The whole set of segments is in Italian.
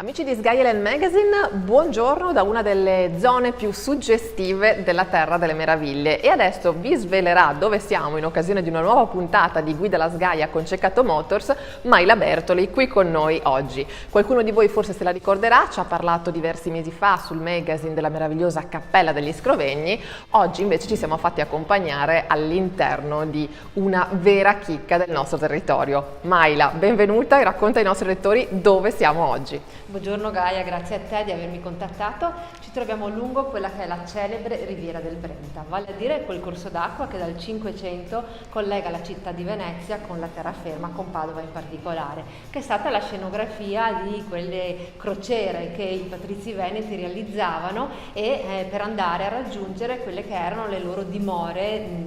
Amici di Sgaielel Magazine, buongiorno da una delle zone più suggestive della Terra delle Meraviglie e adesso vi svelerà dove siamo in occasione di una nuova puntata di Guida la Sgaia con Ceccato Motors, Mayla Bertoli qui con noi oggi. Qualcuno di voi forse se la ricorderà, ci ha parlato diversi mesi fa sul magazine della meravigliosa Cappella degli Scrovegni, oggi invece ci siamo fatti accompagnare all'interno di una vera chicca del nostro territorio. Mayla, benvenuta e racconta ai nostri lettori dove siamo oggi. Buongiorno Gaia, grazie a te di avermi contattato. Ci troviamo lungo quella che è la celebre Riviera del Brenta, vale a dire quel corso d'acqua che dal 500 collega la città di Venezia con la terraferma, con Padova in particolare, che è stata la scenografia di quelle crociere che i patrizi veneti realizzavano per andare a raggiungere quelle che erano le loro dimore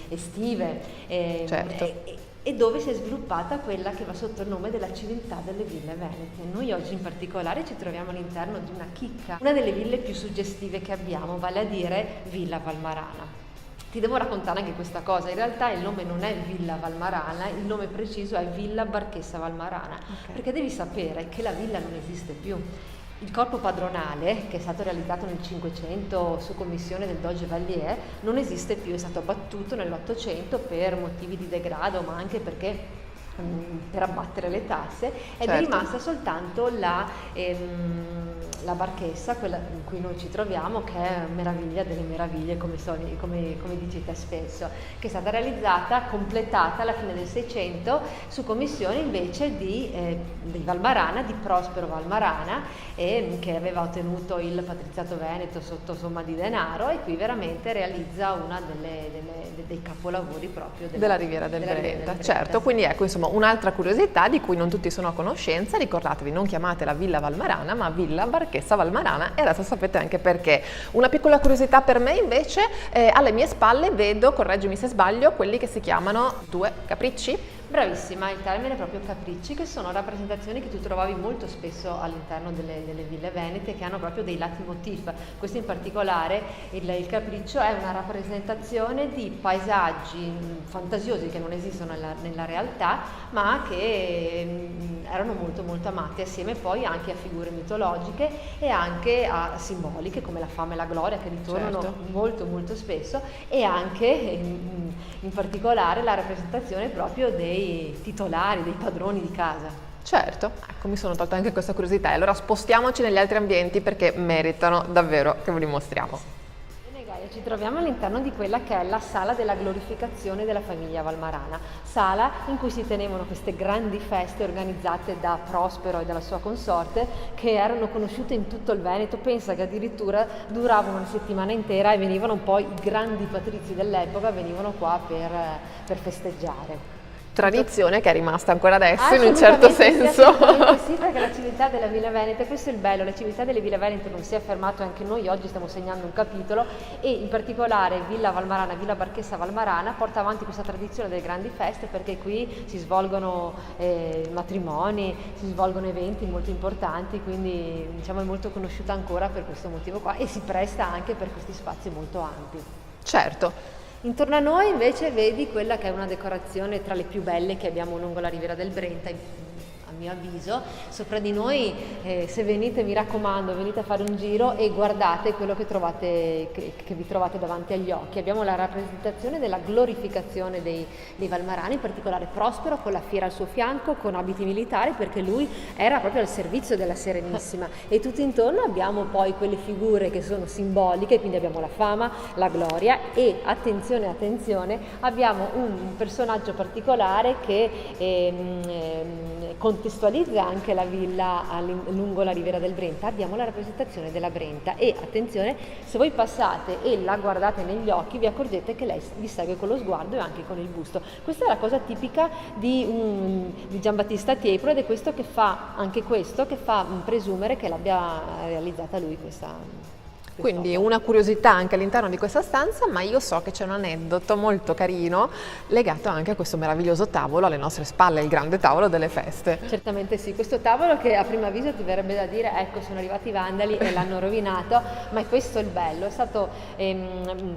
estive. Certo. E dove si è sviluppata quella che va sotto il nome della civiltà delle ville venete. Noi oggi in particolare ci troviamo all'interno di una chicca, una delle ville più suggestive che abbiamo, vale a dire Villa Valmarana. Ti devo raccontare anche questa cosa, in realtà il nome non è Villa Valmarana, il nome preciso è Villa Barchessa Valmarana, perché devi sapere che la villa non esiste più. Il corpo padronale, che è stato realizzato nel 500 su commissione del Doge Valier, non esiste più, è stato abbattuto nell'800 per motivi di degrado, ma anche perché per abbattere le tasse, ed è rimasta soltanto la barchessa, quella in cui noi ci troviamo, che è meraviglia delle meraviglie, come dici te spesso, che è stata realizzata, completata alla fine del 600 su commissione invece di Valmarana, di Prospero Valmarana, che aveva ottenuto il patriziato veneto sotto somma di denaro, e qui veramente realizza una dei capolavori proprio della Riviera del Brenta. Certo, quindi ecco, insomma, un'altra curiosità di cui non tutti sono a conoscenza, ricordatevi, non chiamatela Villa Valmarana ma Villa Barchessa Valmarana, e adesso sapete anche perché. Una piccola curiosità per me invece, alle mie spalle vedo, correggimi se sbaglio, quelli che si chiamano due capricci. Bravissima, il termine è proprio capricci, che sono rappresentazioni che tu trovavi molto spesso all'interno delle ville venete, che hanno proprio dei leitmotiv. Questo in particolare, il capriccio, è una rappresentazione di paesaggi fantasiosi che non esistono nella realtà, ma che erano molto molto amati, assieme poi anche a figure mitologiche e anche a simboliche come la fame e la gloria, che ritornano molto molto spesso, e anche in particolare la rappresentazione proprio dei titolari, dei padroni di casa. Certo, ecco, mi sono tolta anche questa curiosità, e allora spostiamoci negli altri ambienti perché meritano davvero che ve li mostriamo. Ci troviamo all'interno di quella che è la sala della glorificazione della famiglia Valmarana, sala in cui si tenevano queste grandi feste organizzate da Prospero e dalla sua consorte, che erano conosciute in tutto il Veneto. Pensa che addirittura duravano una settimana intera e venivano poi i grandi patrizi dell'epoca, venivano qua per festeggiare. Tradizione che è rimasta ancora adesso in un certo senso. Sì, perché la civiltà della Villa Veneta, questo è il bello, la civiltà delle Ville Venete non si è fermato, anche noi oggi stiamo segnando un capitolo, e in particolare Villa Valmarana, Villa Barchessa Valmarana porta avanti questa tradizione delle grandi feste, perché qui si svolgono matrimoni, si svolgono eventi molto importanti, quindi diciamo è molto conosciuta ancora per questo motivo qua, e si presta anche per questi spazi molto ampi. Certo. Intorno a noi invece vedi quella che è una decorazione tra le più belle che abbiamo lungo la Riviera del Brenta, a mio avviso. Sopra di noi, se venite, mi raccomando, venite a fare un giro e guardate quello che vi trovate davanti agli occhi. Abbiamo la rappresentazione della glorificazione dei Valmarani, in particolare Prospero con la fiera al suo fianco, con abiti militari, perché lui era proprio al servizio della Serenissima, e tutto intorno abbiamo poi quelle figure che sono simboliche, quindi abbiamo la fama, la gloria, e attenzione, abbiamo un personaggio particolare che contestualizza anche la villa lungo la Riviera del Brenta. Abbiamo la rappresentazione della Brenta, e attenzione, se voi passate e la guardate negli occhi vi accorgete che lei vi segue con lo sguardo e anche con il busto. Questa è la cosa tipica di Giambattista Tiepolo, ed è questo che fa presumere che l'abbia realizzata lui questa. Quindi una curiosità anche all'interno di questa stanza, ma io so che c'è un aneddoto molto carino legato anche a questo meraviglioso tavolo alle nostre spalle, il grande tavolo delle feste. Certamente sì, questo tavolo che a prima viso ti verrebbe da dire ecco sono arrivati i vandali e l'hanno rovinato, ma è questo il bello, è stato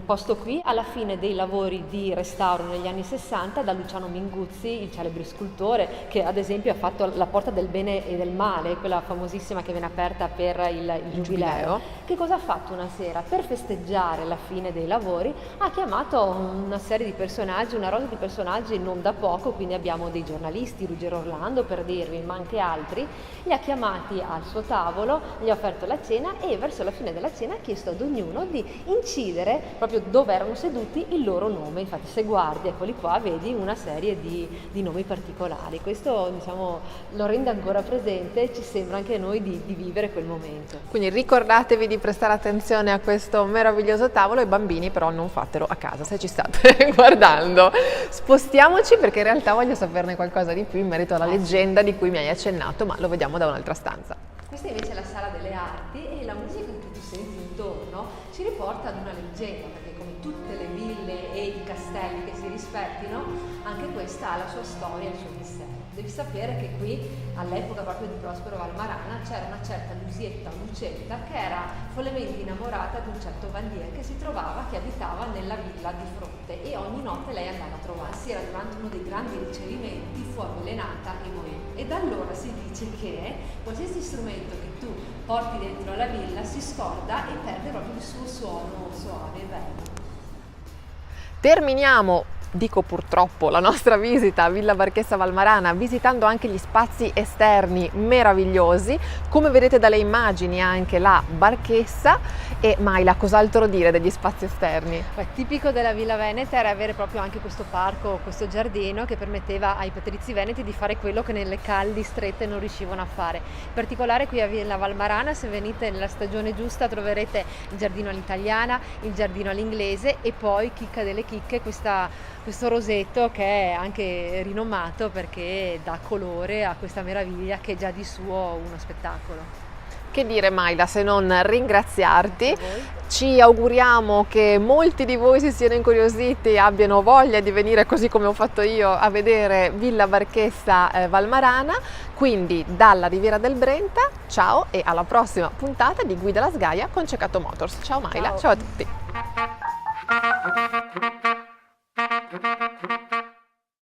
posto qui alla fine dei lavori di restauro negli anni 60 da Luciano Minguzzi, il celebre scultore che ad esempio ha fatto la Porta del Bene e del Male, quella famosissima che viene aperta per il giubileo. Che cosa ha fatto una sera? Per festeggiare la fine dei lavori ha chiamato una serie di personaggi, una rosa di personaggi non da poco, quindi abbiamo dei giornalisti, Ruggero Orlando per dirvi, ma anche altri, li ha chiamati al suo tavolo, gli ha offerto la cena e verso la fine della cena ha chiesto ad ognuno di incidere proprio dove erano seduti il loro nome. Infatti se guardi, eccoli qua, vedi una serie di nomi particolari. Questo diciamo lo rende ancora presente, ci sembra anche a noi di vivere quel momento. Quindi ricordatevi di prestare attenzione a questo meraviglioso tavolo, i bambini però non fatelo a casa se ci state guardando. Spostiamoci perché in realtà voglio saperne qualcosa di più in merito alla leggenda di cui mi hai accennato, ma lo vediamo da un'altra stanza. Questa invece è la sala delle arti e la musica che tu senti intorno ci riporta ad una leggenda, perché come tutte le ville e i castelli che si rispettino, anche questa ha la sua storia e il suo mistero. Devi sapere che qui, all'epoca proprio di Prospero Valmarana, c'era una certa Lucietta Lucetta che era follemente innamorata di un certo Vandier che si trovava, che abitava nella villa di fronte, e ogni notte lei andava a trovarsi, era durante uno dei grandi ricevimenti, fu avvelenata e morì. E da allora si dice che qualsiasi strumento che tu porti dentro la villa si scorda e perde proprio il suo suono suave e bello. Terminiamo, dico purtroppo, la nostra visita a Villa Barchessa Valmarana visitando anche gli spazi esterni meravigliosi. Come vedete dalle immagini anche la barchessa. E Maila, cos'altro dire degli spazi esterni? Tipico della Villa Veneta era avere proprio anche questo parco, questo giardino che permetteva ai patrizi veneti di fare quello che nelle caldi strette non riuscivano a fare. In particolare qui a Villa Valmarana, se venite nella stagione giusta, troverete il giardino all'italiana, il giardino all'inglese e poi, chicca delle chicche, questo rosetto che è anche rinomato perché dà colore a questa meraviglia che è già di suo uno spettacolo. Che dire Maila se non ringraziarti, ci auguriamo che molti di voi si siano incuriositi e abbiano voglia di venire così come ho fatto io a vedere Villa Barchessa Valmarana, quindi dalla Riviera del Brenta, ciao e alla prossima puntata di Guida alla Sgaia con Ceccato Motors. Ciao Maila, ciao a tutti!